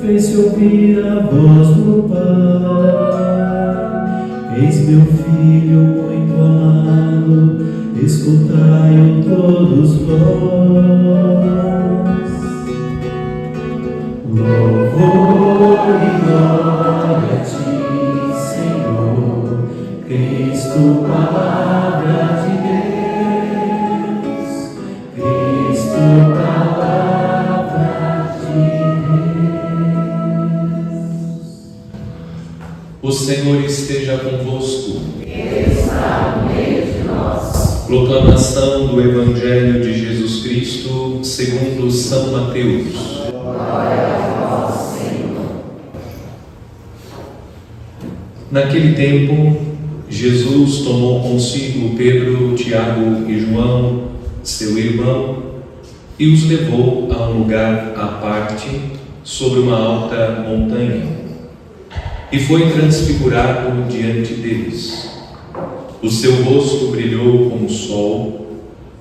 fez-se ouvir a voz do Pai. Eis meu filho muito amado, escutai-o todos vós. Louvor e glória a ti, Senhor, Cristo, palavra de Deus, Cristo, palavra de Deus. O Senhor esteja convosco. Ele está no meio de nós. Proclamação do Evangelho de Jesus Cristo segundo São Mateus. Glória a vós, Senhor. Naquele tempo, Jesus tomou consigo Pedro, Tiago e João, seu irmão, e os levou a um lugar à parte, sobre uma alta montanha, e foi transfigurado diante deles. O seu rosto brilhou como o sol,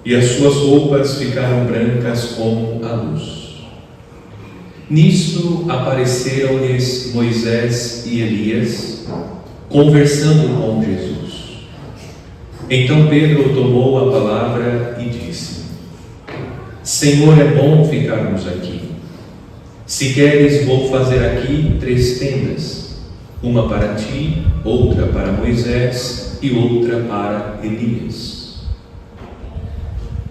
e as suas roupas ficaram brancas como a luz. Nisto apareceram-lhes Moisés e Elias, conversando com Jesus. Então Pedro tomou a palavra e disse: Senhor, é bom ficarmos aqui. Se queres, vou fazer aqui 3 tendas, uma para ti, outra para Moisés e outra para Elias.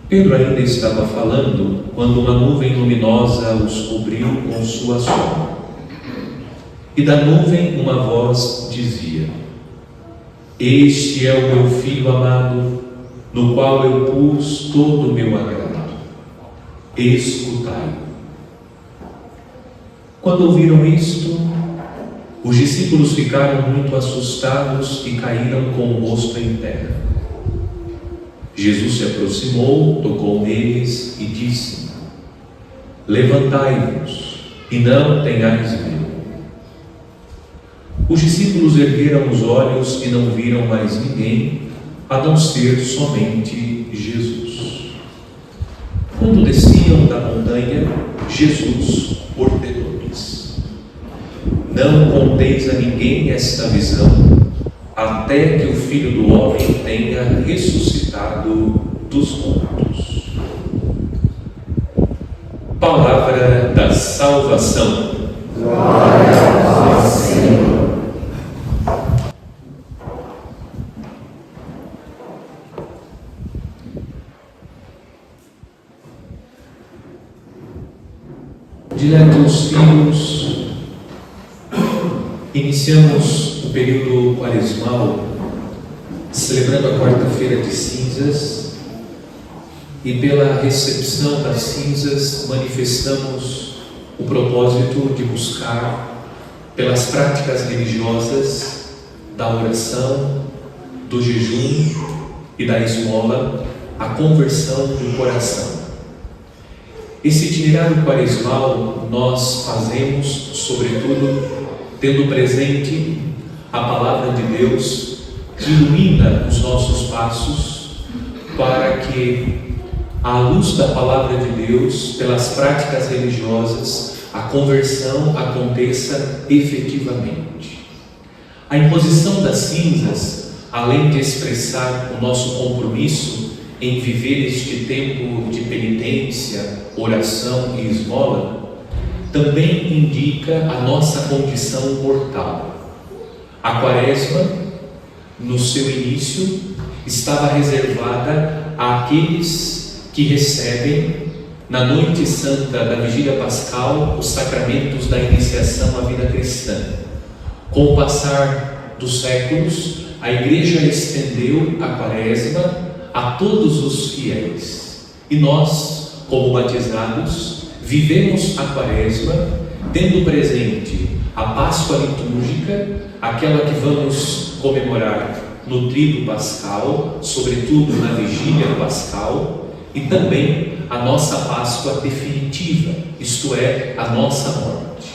Pedro ainda estava falando quando uma nuvem luminosa os cobriu com sua sombra. E da nuvem uma voz dizia: Este é o meu Filho amado, no qual eu pus todo o meu agrado. Escutai-o. Quando ouviram isto, os discípulos ficaram muito assustados e caíram com o rosto em terra. Jesus se aproximou, tocou neles e disse: Levantai-vos e não tenhais medo. Os discípulos ergueram os olhos e não viram mais ninguém, a não ser somente Jesus. Quando desciam da montanha, Jesus ordenou-lhes: Não conteis a ninguém esta visão, até que o Filho do Homem tenha ressuscitado dos mortos. Palavra da salvação. Glória a vós, Senhor. Diletos filhos, iniciamos o período quaresmal celebrando a quarta-feira de cinzas, e pela recepção das cinzas manifestamos o propósito de buscar, pelas práticas religiosas da oração, do jejum e da esmola, a conversão do coração. Esse itinerário quaresmal nós fazemos, sobretudo, tendo presente a palavra de Deus que ilumina os nossos passos, para que, à luz da palavra de Deus, pelas práticas religiosas, a conversão aconteça efetivamente. A imposição das cinzas, além de expressar o nosso compromisso em viver este tempo de penitência, oração e esmola, também indica a nossa condição mortal. A Quaresma, no seu início, estava reservada àqueles que recebem, na noite santa da Vigília Pascal, os sacramentos da iniciação à vida cristã. Com o passar dos séculos, a Igreja estendeu a Quaresma a todos os fiéis. E nós, como batizados, vivemos a Quaresma tendo presente a Páscoa litúrgica, aquela que vamos comemorar no Tríduo Pascal, sobretudo na Vigília Pascal, e também a nossa Páscoa definitiva, isto é, a nossa morte.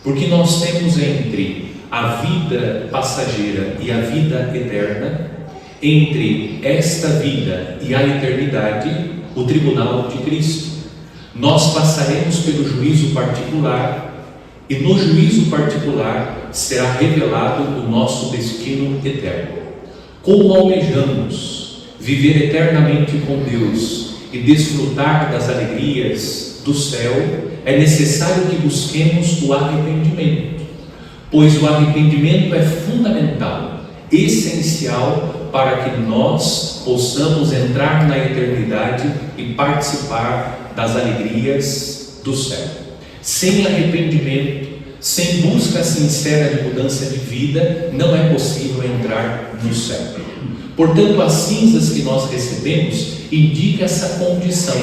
Porque nós temos entre a vida passageira e a vida eterna, entre esta vida e a eternidade, o tribunal de Cristo. Nós passaremos pelo juízo particular e no juízo particular será revelado o nosso destino eterno. Como almejamos viver eternamente com Deus e desfrutar das alegrias do céu, é necessário que busquemos o arrependimento, pois o arrependimento é fundamental, essencial para que nós possamos entrar na eternidade e participar das alegrias do céu. Sem arrependimento, sem busca sincera de mudança de vida, não é possível entrar no céu. Portanto, as cinzas que nós recebemos indicam essa condição.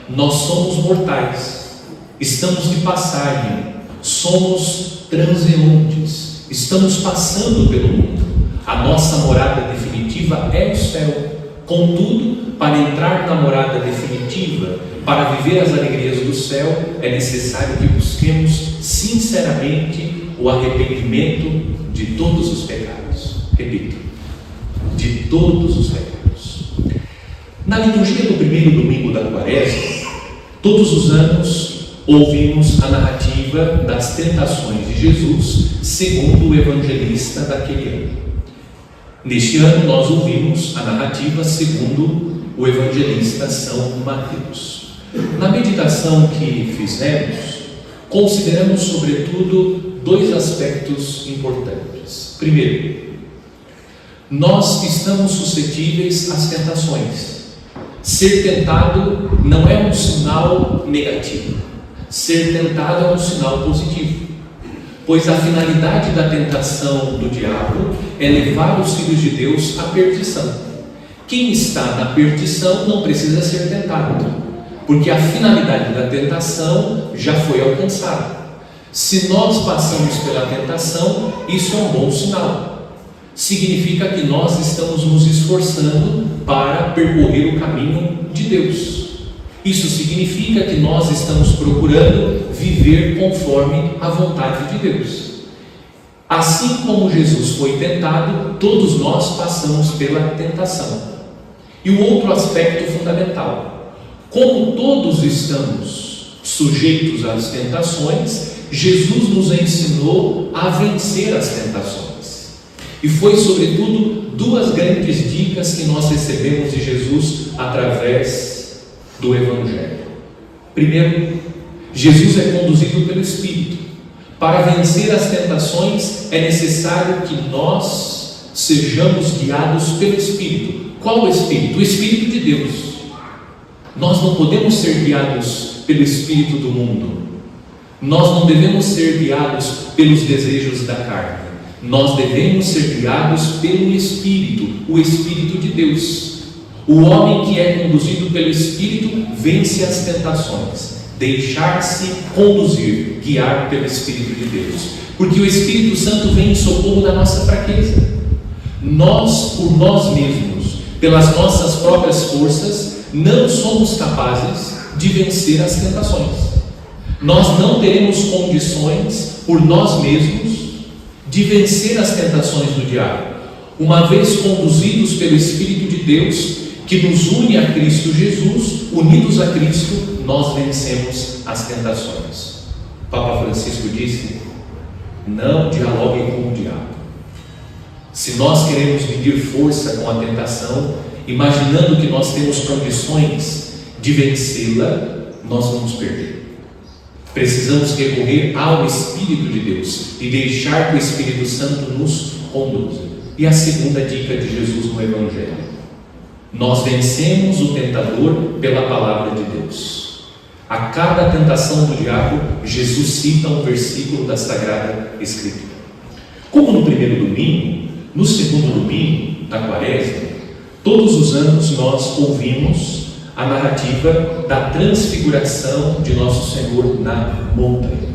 Nós somos mortais, estamos de passagem, somos transeuntes, estamos passando pelo mundo. A nossa morada definitiva é o céu. Contudo, para entrar na morada definitiva, para viver as alegrias do céu, é necessário que busquemos sinceramente o arrependimento de todos os pecados. Repito, de todos os pecados. Na liturgia do primeiro domingo da Quaresma, todos os anos ouvimos a narrativa das tentações de Jesus, segundo o evangelista daquele ano. Neste ano nós ouvimos a narrativa segundo o evangelista São Mateus. Na meditação que fizemos, consideramos sobretudo dois aspectos importantes. Primeiro, nós estamos suscetíveis às tentações. Ser tentado não é um sinal negativo. Ser tentado é um sinal positivo. Pois a finalidade da tentação do diabo é levar os filhos de Deus à perdição. Quem está na perdição não precisa ser tentado, porque a finalidade da tentação já foi alcançada. Se nós passamos pela tentação, isso é um bom sinal. Significa que nós estamos nos esforçando para percorrer o caminho de Deus. Isso significa que nós estamos procurando viver conforme a vontade de Deus. Assim como Jesus foi tentado, todos nós passamos pela tentação. E o outro aspecto fundamental: como todos estamos sujeitos às tentações, Jesus nos ensinou a vencer as tentações. E foi sobretudo duas grandes dicas que nós recebemos de Jesus através do Evangelho. Primeiro, Jesus é conduzido pelo Espírito. Para vencer as tentações é necessário que nós sejamos guiados pelo Espírito. Qual o Espírito? O Espírito de Deus. Nós não podemos ser guiados pelo Espírito do mundo. Nós não devemos ser guiados pelos desejos da carne. Nós devemos ser guiados pelo Espírito, o Espírito de Deus. O homem que é conduzido pelo Espírito vence as tentações. Deixar-se conduzir, guiar pelo Espírito de Deus. Porque o Espírito Santo vem em socorro da nossa fraqueza. Nós, por nós mesmos, pelas nossas próprias forças, não somos capazes de vencer as tentações. Nós não teremos condições, por nós mesmos, de vencer as tentações do diabo. Uma vez conduzidos pelo Espírito de Deus, que nos une a Cristo Jesus, unidos a Cristo, nós vencemos as tentações. Papa Francisco disse: não dialoguem com o diabo. Se nós queremos medir força com a tentação, imaginando que nós temos condições de vencê-la, nós vamos perder. Precisamos recorrer ao Espírito de Deus e deixar que o Espírito Santo nos conduza. E a segunda dica de Jesus no Evangelho: nós vencemos o tentador pela palavra de Deus. A cada tentação do diabo, Jesus cita um versículo da Sagrada Escritura. Como no primeiro domingo, no segundo domingo da Quaresma, todos os anos nós ouvimos a narrativa da transfiguração de Nosso Senhor na montanha.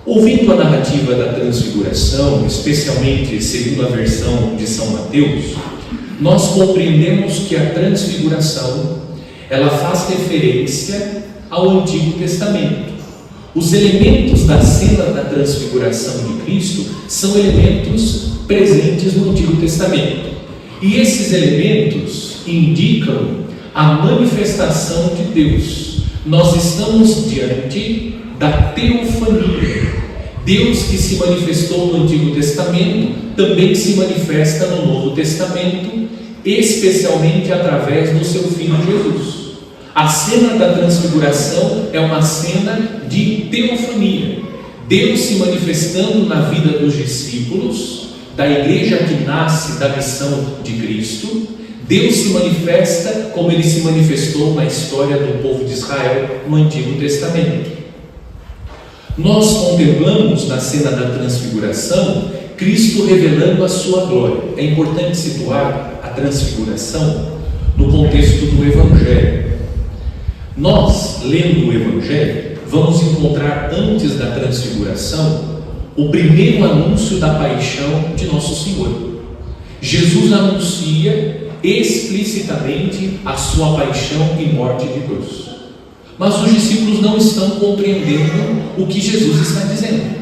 Ouvindo a narrativa da transfiguração, especialmente segundo a versão de São Mateus, nós compreendemos que a transfiguração, ela faz referência ao Antigo Testamento. Os elementos da cena da transfiguração de Cristo são elementos presentes no Antigo Testamento. E esses elementos indicam a manifestação de Deus. Nós estamos diante da teofania. Deus que se manifestou no Antigo Testamento também se manifesta no Novo Testamento, especialmente através do seu Filho Jesus. A cena da transfiguração é uma cena de teofania. Deus se manifestando na vida dos discípulos, da igreja que nasce da missão de Cristo. Deus se manifesta como ele se manifestou na história do povo de Israel no Antigo Testamento. Nós contemplamos na cena da transfiguração Cristo revelando a sua glória. É importante situar a transfiguração no contexto do Evangelho. Nós, lendo o Evangelho, vamos encontrar antes da transfiguração o primeiro anúncio da paixão de nosso Senhor. Jesus anuncia explicitamente a sua paixão e morte de cruz. Mas os discípulos não estão compreendendo o que Jesus está dizendo.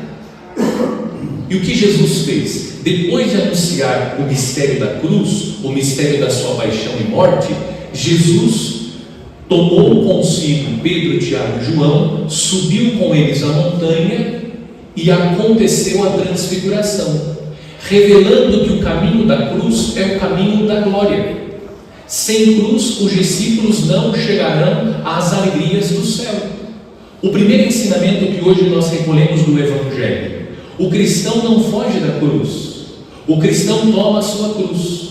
E o que Jesus fez? Depois de anunciar o mistério da cruz, o mistério da sua paixão e morte, Jesus tomou consigo Pedro, Tiago e João, subiu com eles a montanha e aconteceu a transfiguração, revelando que o caminho da cruz é o caminho da glória. Sem cruz, os discípulos não chegarão às alegrias do céu. O primeiro ensinamento que hoje nós recolhemos do Evangelho: o cristão não foge da cruz, o cristão toma a sua cruz.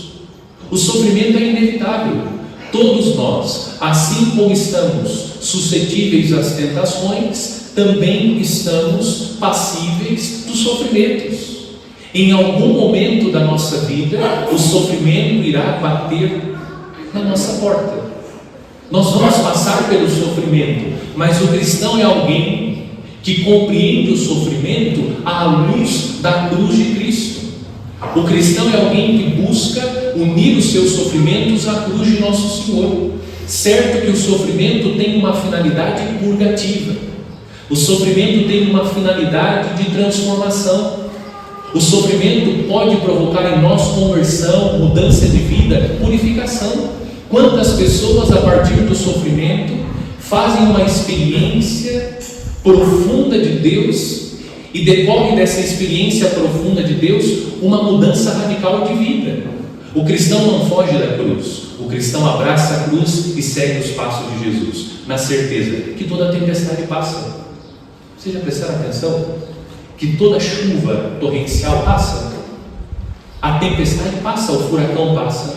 O sofrimento é inevitável. Todos nós, assim como estamos suscetíveis às tentações, também estamos passíveis dos sofrimentos. Em algum momento da nossa vida, o sofrimento irá bater na nossa porta. Nós vamos passar pelo sofrimento, mas o cristão é alguém que compreende o sofrimento à luz da cruz de Cristo. O cristão é alguém que busca unir os seus sofrimentos à cruz de nosso Senhor. Certo que o sofrimento tem uma finalidade purgativa. O sofrimento tem uma finalidade de transformação. O sofrimento pode provocar em nós conversão, mudança de vida, purificação. Quantas pessoas, a partir do sofrimento, fazem uma experiência profunda de Deus e decorre dessa experiência profunda de Deus uma mudança radical de vida. O cristão não foge da cruz, o cristão abraça a cruz e segue os passos de Jesus, na certeza que toda tempestade passa. Vocês já prestaram atenção? Que toda chuva torrencial passa, a tempestade passa, o furacão passa,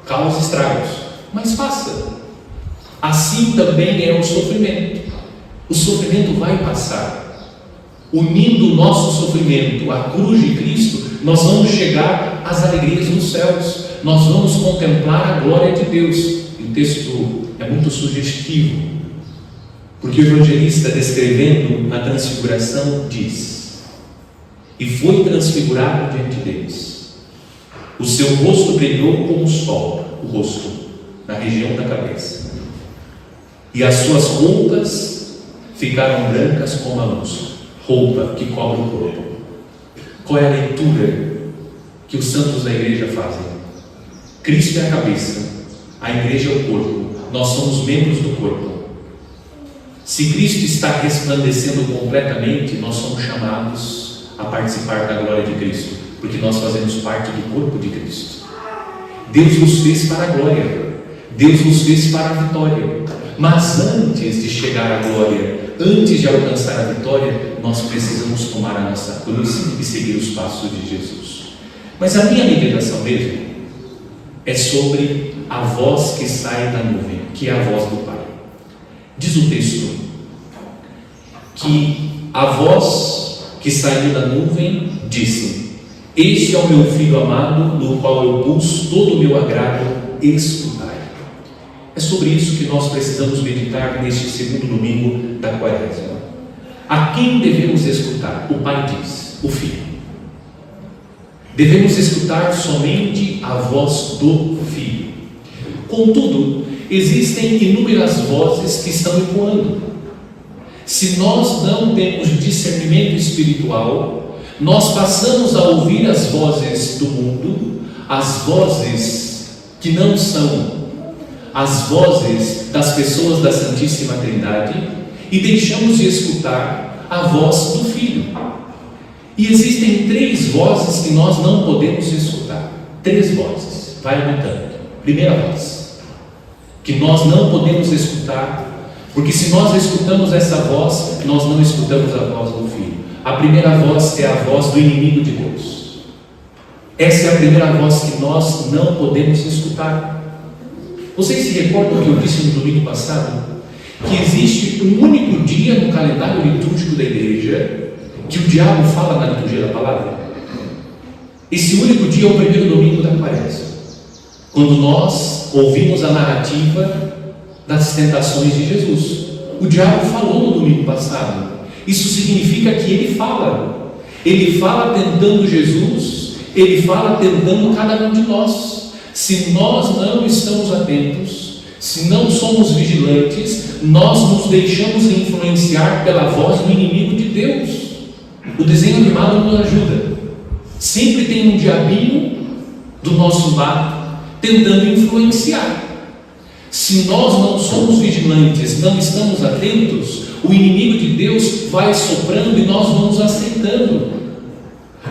causa estragos, mas passa. Assim também é o sofrimento. O sofrimento vai passar. Unindo o nosso sofrimento à cruz de Cristo, nós vamos chegar às alegrias dos céus, nós vamos contemplar a glória de Deus. E o texto é muito sugestivo, porque o evangelista, descrevendo a transfiguração, diz: e foi transfigurado diante deles. O seu rosto brilhou como o sol, o rosto, na região da cabeça, e as suas roupas ficaram brancas como a luz. Roupa que cobre o corpo. Qual é a leitura que os santos da igreja fazem? Cristo é a cabeça, a igreja é o corpo, nós somos membros do corpo. Se Cristo está resplandecendo completamente, nós somos chamados a participar da glória de Cristo, porque nós fazemos parte do corpo de Cristo. Deus nos fez para a glória, Deus nos fez para a vitória, mas antes de chegar à glória, antes de alcançar a vitória, nós precisamos tomar a nossa cruz e seguir os passos de Jesus. Mas a minha meditação mesmo é sobre a voz que sai da nuvem, que é a voz do Pai. Diz o texto que a voz que saiu da nuvem disse: este é o meu Filho amado, no qual eu pus todo o meu agrado, escutai. É sobre isso que nós precisamos meditar neste segundo domingo da Quaresma. A quem devemos escutar? O Pai diz, o Filho. Devemos escutar somente a voz do Filho. Contudo, existem inúmeras vozes que estão ecoando. Se nós não temos discernimento espiritual, nós passamos a ouvir as vozes do mundo, as vozes que não são as vozes das pessoas da Santíssima Trindade, e deixamos de escutar a voz do Filho. E existem 3 vozes que nós não podemos escutar. 3 vozes. Vai anotando. Primeira voz, que nós não podemos escutar, porque se nós escutamos essa voz, nós não escutamos a voz do Filho. A primeira voz é a voz do inimigo de Deus. Essa é a primeira voz que nós não podemos escutar. Vocês se recordam que eu disse no domingo passado? Que existe um único dia no calendário litúrgico da igreja que o diabo fala na liturgia da palavra. Esse único dia é o primeiro domingo da quaresma, quando nós ouvimos a narrativa das tentações de Jesus. O diabo falou no domingo passado. Isso significa que ele fala tentando Jesus, ele fala tentando cada um de nós. Se nós não estamos atentos, se não somos vigilantes, nós nos deixamos influenciar pela voz do inimigo de Deus. O desenho animado nos ajuda. Sempre tem um diabinho do nosso lado tentando influenciar. Se nós não somos vigilantes, não estamos atentos, o inimigo de Deus vai soprando e nós vamos aceitando.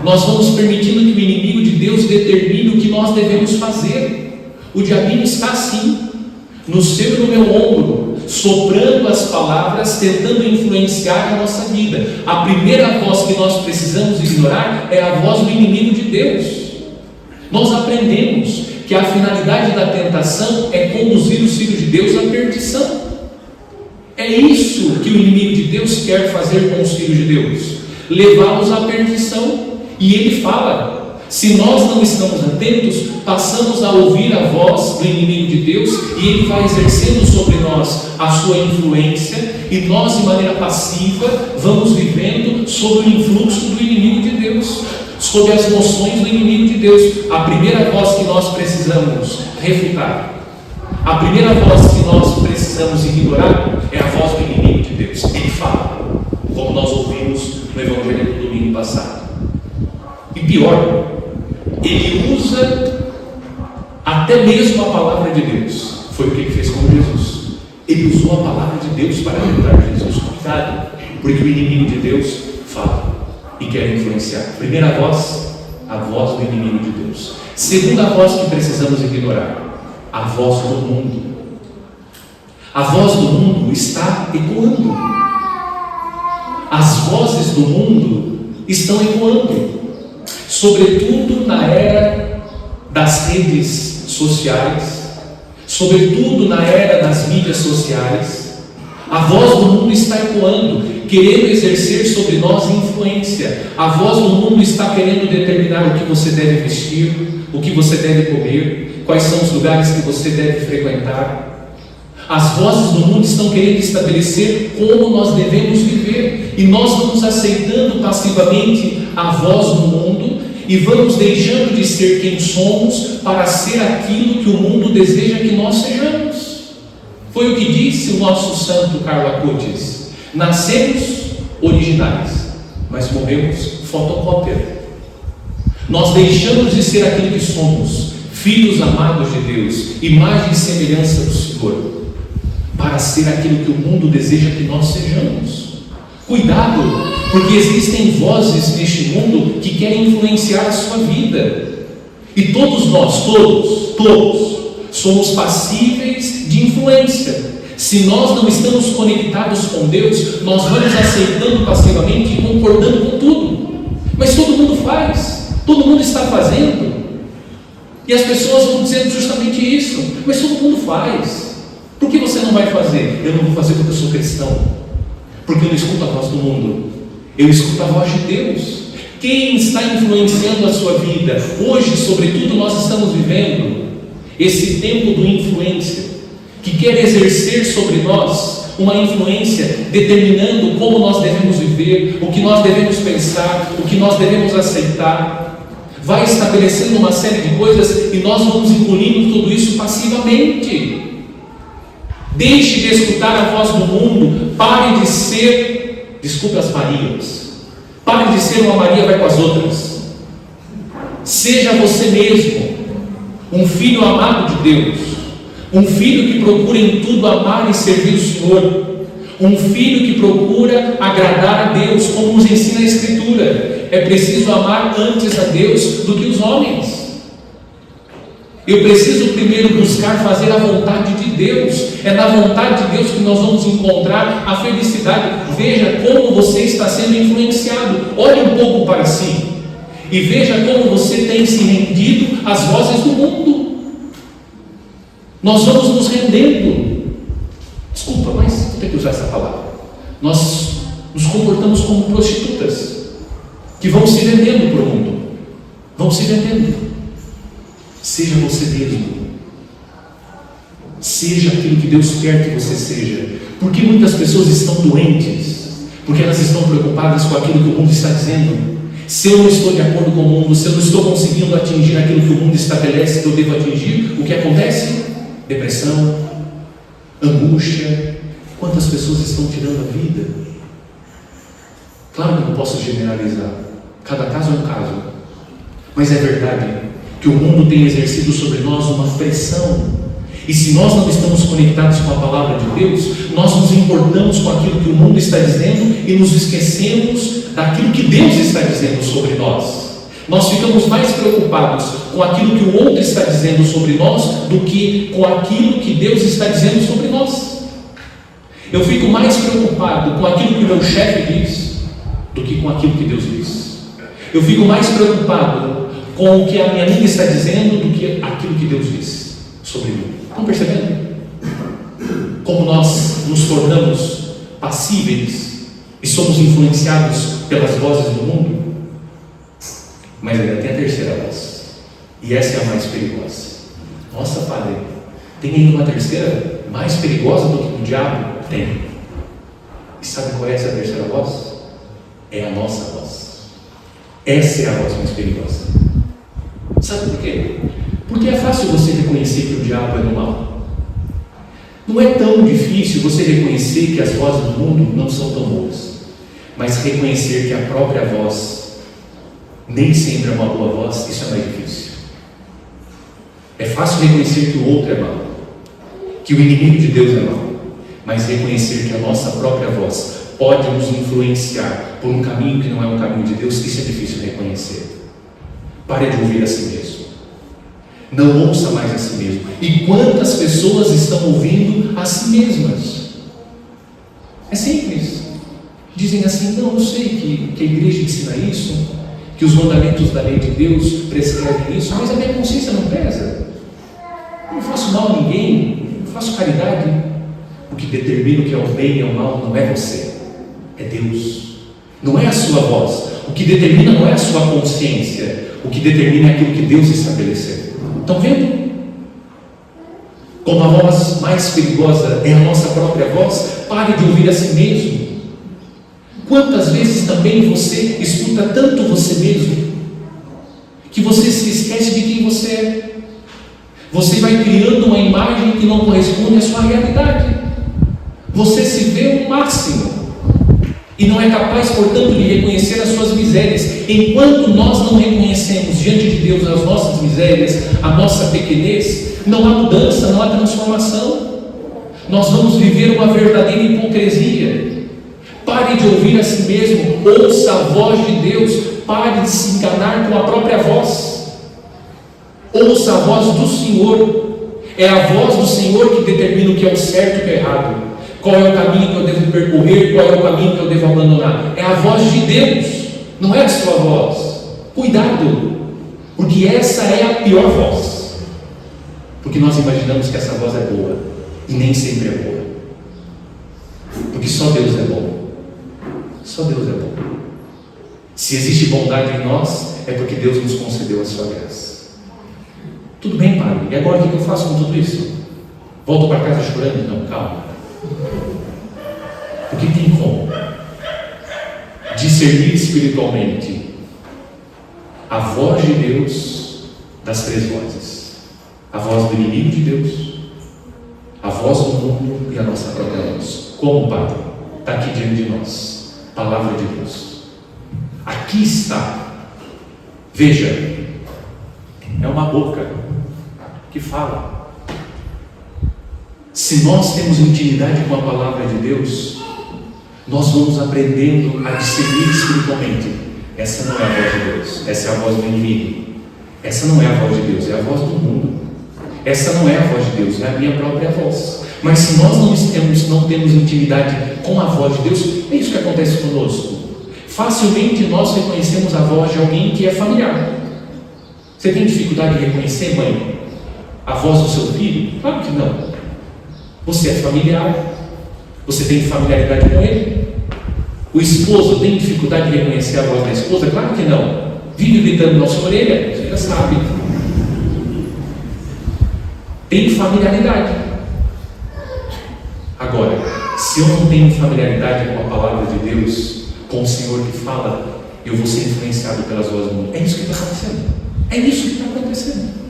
Nós vamos permitindo que o inimigo de Deus determine o que nós devemos fazer. O diabinho está assim, no seu e no meu ombro, soprando as palavras, tentando influenciar a nossa vida. A primeira voz que nós precisamos ignorar é a voz do inimigo de Deus. Nós aprendemos que a finalidade da tentação é conduzir os filhos de Deus à perdição. É isso que o inimigo de Deus quer fazer com os filhos de Deus, levá-los à perdição. E ele fala, se nós não estamos atentos, passamos a ouvir a voz do inimigo de Deus, e ele vai exercendo sobre nós a sua influência, e nós, de maneira passiva, vamos vivendo sob o influxo do inimigo de Deus, sob as moções do inimigo de Deus. A primeira voz que nós precisamos refutar, a primeira voz que nós precisamos ignorar, é a voz do inimigo de Deus. Ele fala, como nós ouvimos no Evangelho do domingo passado. E pior, ele usa até mesmo a palavra de Deus. Foi o que ele fez com Jesus. Ele usou a palavra de Deus para ajudar Jesus. Cuidado, porque o inimigo de Deus fala e quer influenciar. Primeira voz, a voz do inimigo de Deus. Segunda voz que precisamos ignorar, a voz do mundo. A voz do mundo está ecoando. As vozes do mundo estão ecoando, sobretudo na era das redes sociais, sobretudo na era das mídias sociais. A voz do mundo está ecoando, querendo exercer sobre nós influência. A voz do mundo está querendo determinar o que você deve vestir, o que você deve comer, quais são os lugares que você deve frequentar. As vozes do mundo estão querendo estabelecer como nós devemos viver, e nós vamos aceitando passivamente a voz do mundo e vamos deixando de ser quem somos para ser aquilo que o mundo deseja que nós sejamos. Foi o que disse o nosso santo Carlo Acutis: nascemos originais, mas morremos fotocópia. Nós deixamos de ser aquilo que somos, filhos amados de Deus, imagem e semelhança do Senhor, para ser aquilo que o mundo deseja que nós sejamos. Cuidado, porque existem vozes neste mundo que querem influenciar a sua vida, e todos nós, todos somos passíveis de influência. Se nós não estamos conectados com Deus, nós vamos aceitando passivamente e concordando com tudo. Mas todo mundo faz, todo mundo está fazendo, e as pessoas vão dizendo justamente isso. Mas todo mundo faz, por que você não vai fazer? Eu não vou fazer porque eu sou cristão, porque eu não escuto a voz do mundo, eu escuto a voz de Deus. Quem está influenciando a sua vida? Hoje, sobretudo, nós estamos vivendo esse tempo do influência, que quer exercer sobre nós uma influência, determinando como nós devemos viver, o que nós devemos pensar, o que nós devemos aceitar. Vai estabelecendo uma série de coisas e nós vamos engolindo tudo isso passivamente. Deixe de escutar a voz do mundo, pare de ser, desculpe as Marias, pare de ser uma Maria vai com as outras. Seja você mesmo um filho amado de Deus, um filho que procura em tudo amar e servir o Senhor, Um filho que procura agradar a Deus, como nos ensina a Escritura. É preciso amar antes a Deus do que os homens. Eu preciso primeiro buscar fazer a vontade de Deus. É na vontade de Deus que nós vamos encontrar a felicidade. Veja como você está sendo influenciado. Olhe um pouco para si e veja como você tem se rendido às vozes do mundo. Nós vamos nos rendendo. Desculpa, mas vou ter que usar essa palavra. Nós nos comportamos como prostitutas que vão se vendendo para o mundo. Vão se vendendo. Seja você mesmo. Seja aquilo que Deus quer que você seja. Porque muitas pessoas estão doentes, porque elas estão preocupadas com aquilo que o mundo está dizendo. Se eu não estou de acordo com o mundo, se eu não estou conseguindo atingir aquilo que o mundo estabelece que eu devo atingir, o que acontece? Depressão, angústia. Quantas pessoas estão tirando a vida? Claro que eu não posso generalizar. Cada caso é um caso. Mas é verdade que o mundo tem exercido sobre nós uma pressão. E se nós não estamos conectados com a palavra de Deus, nós nos importamos com aquilo que o mundo está dizendo e nos esquecemos daquilo que Deus está dizendo sobre nós. Nós ficamos mais preocupados com aquilo que o outro está dizendo sobre nós do que com aquilo que Deus está dizendo sobre nós. Eu fico mais preocupado com aquilo que o meu chefe diz do que com aquilo que Deus diz. Eu fico mais preocupado com o que a minha amiga está dizendo do que aquilo que Deus diz sobre mim. Estão percebendo? Como nós nos tornamos passíveis e somos influenciados pelas vozes do mundo? Mas ainda tem a terceira voz. E essa é a mais perigosa. Nossa, padre, tem ainda uma terceira mais perigosa do que o diabo? Tem. E sabe qual é essa terceira voz? É a nossa voz. Essa é a voz mais perigosa. Sabe por quê? Porque é fácil você reconhecer que o diabo é do mal. Não é tão difícil você reconhecer que as vozes do mundo não são tão boas, mas reconhecer que a própria voz nem sempre é uma boa voz, isso é mais difícil. É fácil reconhecer que o outro é mau, que o inimigo de Deus é mau, mas reconhecer que a nossa própria voz pode nos influenciar por um caminho que não é um caminho de Deus, isso é difícil de reconhecer. Pare de ouvir a si mesmo. Não ouça mais a si mesmo. E quantas pessoas estão ouvindo a si mesmas? É simples. Dizem assim: não, eu sei que a igreja ensina isso, que os mandamentos da lei de Deus prescrevem isso, mas a minha consciência não pesa. Eu não faço mal a ninguém, não faço caridade. O que determina o que é o bem e o mal não é você, é Deus. Não é a sua voz. O que determina não é a sua consciência. O que determina é aquilo que Deus estabeleceu. Estão vendo? Como a voz mais perigosa é a nossa própria voz, pare de ouvir a si mesmo. Quantas vezes também você escuta tanto você mesmo, que você se esquece de quem você é. Você vai criando uma imagem que não corresponde à sua realidade. Você se vê o máximo e não é capaz, portanto, de reconhecer as suas misérias. Enquanto nós não reconhecemos diante de Deus as nossas misérias, a nossa pequenez, não há mudança, não há transformação. Nós vamos viver uma verdadeira hipocrisia. Pare de ouvir a si mesmo, ouça a voz de Deus, pare de se enganar com a própria voz. Ouça a voz do Senhor. É a voz do Senhor que determina o que é o certo e o que é errado. Qual é o caminho que eu devo percorrer, qual é o caminho que eu devo abandonar. É a voz de Deus, não é a sua voz. Cuidado, porque essa é a pior voz. Porque nós imaginamos que essa voz é boa, e nem sempre é boa. Porque só Deus é bom. Só Deus é bom. Se existe bondade em nós, é porque Deus nos concedeu a sua graça. Tudo bem, Padre, e agora o que eu faço com tudo isso? Volto para casa chorando? Não, calma. Porque tem como discernir espiritualmente a voz de Deus das três vozes: a voz do inimigo de Deus, a voz do mundo e a nossa própria voz. Como, Padre? Está aqui diante de nós, palavra de Deus. Aqui está. Veja, é uma boca que fala. Se nós temos intimidade com a palavra de Deus, nós vamos aprendendo a discernir espiritualmente. Essa não é a voz de Deus, essa é a voz do inimigo. Essa não é a voz de Deus, é a voz do mundo. Essa não é a voz de Deus, é a minha própria voz. Mas se nós não temos intimidade com a voz de Deus, é isso que acontece conosco. Facilmente nós reconhecemos a voz de alguém que é familiar. Você tem dificuldade de reconhecer, mãe, a voz do seu filho? Claro que não. Você é familiar, você tem familiaridade com ele. O esposo tem dificuldade de reconhecer a voz da esposa? Claro que não. Vive gritando na sua orelha, você já sabe. Tem familiaridade. Agora, se eu não tenho familiaridade com a palavra de Deus, com o Senhor que fala, eu vou ser influenciado pelas vozes do mundo. É isso que está acontecendo. É isso que está acontecendo.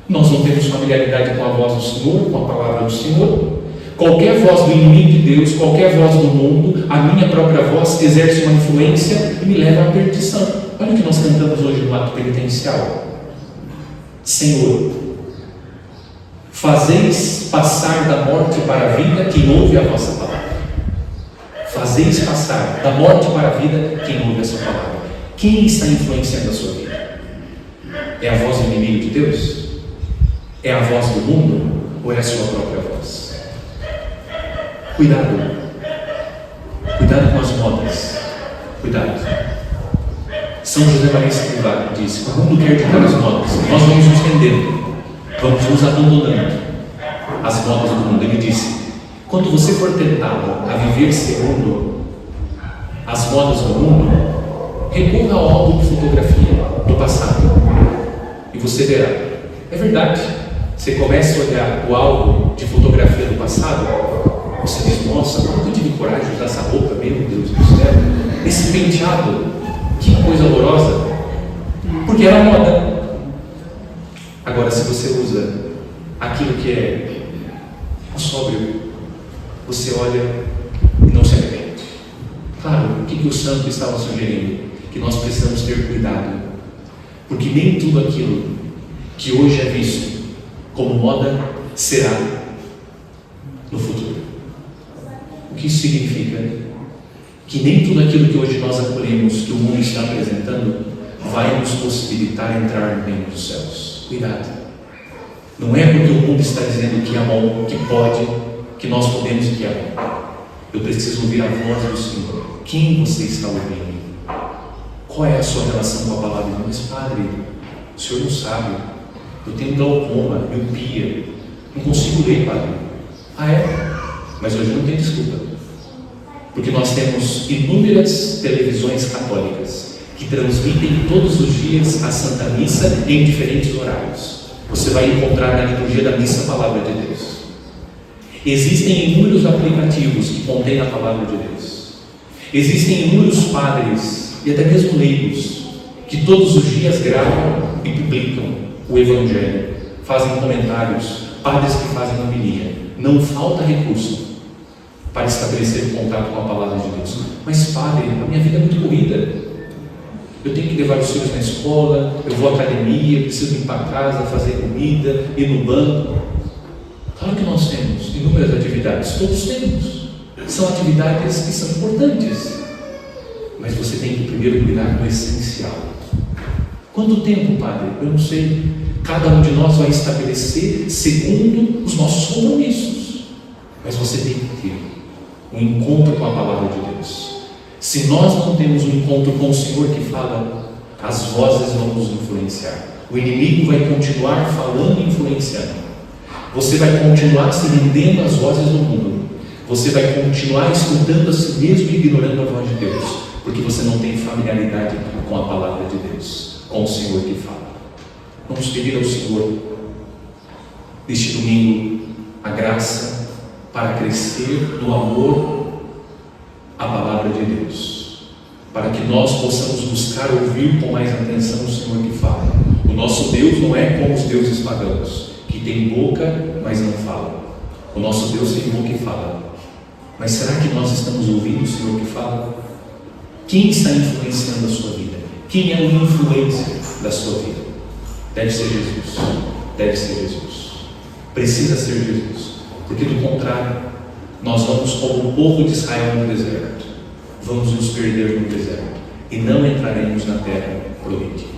Nós não temos familiaridade com a voz do Senhor, com a palavra do Senhor. Qualquer voz do inimigo de Deus, qualquer voz do mundo, a minha própria voz exerce uma influência e me leva à perdição. Olha o que nós cantamos hoje no ato penitencial. Senhor, fazeis passar da morte para a vida quem ouve a vossa palavra. Fazeis passar da morte para a vida quem ouve a sua palavra. Quem está influenciando a sua vida? É a voz do inimigo de Deus? É a voz do mundo? Ou é a sua própria voz? Cuidado. Cuidado com as modas. Cuidado. São José Maria Escrivá disse: o mundo quer ditar as modas, nós vamos nos rendendo, vamos nos abandonando as modas do mundo. Ele disse: quando você for tentado a viver segundo as modas do mundo, recorra ao álbum de fotografia do passado e você verá. É verdade. Você começa a olhar o álbum de fotografia do passado, você diz: nossa, como eu tive coragem de usar essa roupa, meu Deus do céu, esse penteado, que coisa horrorosa, porque era moda. Agora, se você usa aquilo que é sóbrio, você olha e não se arrepende. Claro, o que o santo estava sugerindo? Que nós precisamos ter cuidado, porque nem tudo aquilo que hoje é visto como moda será no futuro. O que isso significa? Que nem tudo aquilo que hoje nós acolhemos, que o mundo está apresentando, vai nos possibilitar entrar no reino dos céus. Cuidado. Não é porque o mundo está dizendo que é bom, que pode, que nós podemos e que é bom. Eu preciso ouvir a voz do Senhor. Quem você está ouvindo? Qual é a sua relação com a palavra de Deus? Mas, padre, o senhor não sabe. Eu tenho glaucoma, miopia, não consigo ler, padre. Ah, é? Mas hoje não tem desculpa, porque nós temos inúmeras televisões católicas que transmitem todos os dias a Santa Missa em diferentes horários. Você vai encontrar na liturgia da missa a palavra de Deus. Existem inúmeros aplicativos que contêm a palavra de Deus. Existem inúmeros padres e até mesmo leigos que todos os dias gravam e publicam o Evangelho, fazem comentários, padres que fazem homilia. Não falta recurso para estabelecer contato com a palavra de Deus. Mas, padre, a minha vida é muito corrida. Eu tenho que levar os filhos na escola, eu vou à academia, preciso limpar a casa, fazer comida, ir no banco. Claro que nós temos inúmeras atividades, todos temos. São atividades que são importantes. Mas você tem que primeiro cuidar do essencial. Quanto tempo, padre? Eu não sei. Cada um de nós vai estabelecer segundo os nossos compromissos. Mas você tem que ter um encontro com a palavra de Deus. Se nós não temos um encontro com o Senhor que fala, as vozes vão nos influenciar. O inimigo vai continuar falando e influenciando. Você vai continuar se rendendo às vozes do mundo. Você vai continuar escutando a si mesmo e ignorando a voz de Deus, porque você não tem familiaridade com a palavra de Deus, com o Senhor que fala. Vamos pedir ao Senhor, neste domingo, a graça para crescer no amor à palavra de Deus, para que nós possamos buscar ouvir com mais atenção o Senhor que fala. O nosso Deus não é como os deuses pagãos, que tem boca, mas não fala. O nosso Deus tem boca e fala. Mas será que nós estamos ouvindo o Senhor que fala? Quem está influenciando a sua vida? Quem é o influencer da sua vida? Deve ser Jesus. Deve ser Jesus. Precisa ser Jesus. Porque do contrário, nós vamos, como o povo de Israel no deserto, vamos nos perder no deserto e não entraremos na terra prometida.